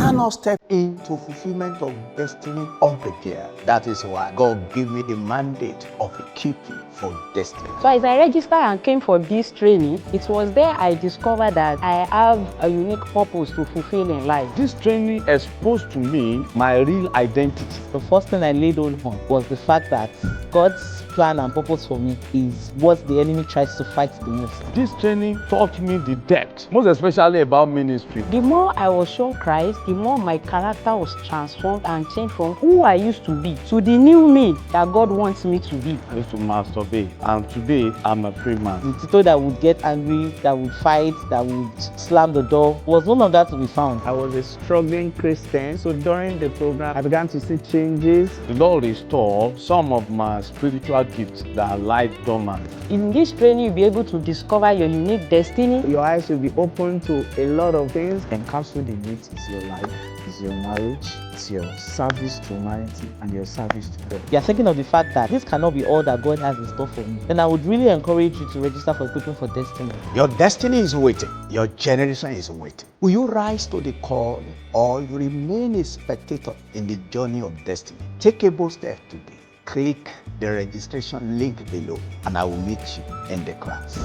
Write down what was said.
cannot step into fulfillment of destiny unprepared. That is why God gave me the mandate of equipping for destiny. So as I registered and came for this training, it was there I discovered that I have a unique purpose to fulfill in life. This training exposed to me my real identity. The first thing I laid hold on was the fact that God's plan and purpose for me is what the enemy tries to fight the most. This training taught me the depth, most especially about ministry. The more I was shown Christ, the more my character was transformed and changed from who I used to be to the new me that God wants me to be. I used to masturbate, and today I'm a free man. The Tito that would get angry, that would fight, that would slam the door, was none of that to be found. I was a struggling Christian, so during the program, I began to see changes. The Lord restored some of my spiritual gifts that lie dormant. In this training, you'll be able to discover your unique destiny. Your eyes will be open to a lot of things. Encapsulated in it is your life, is your marriage, it's your service to humanity, and your service to God. You're thinking of the fact that this cannot be all that God has in store for me. Then I would really encourage you to register for Equipping for Destiny. Your destiny is waiting. Your generation is waiting. Will you rise to the call, or you remain a spectator in the journey of destiny? Take a bold step today. Click the registration link below, and I will meet you in the class.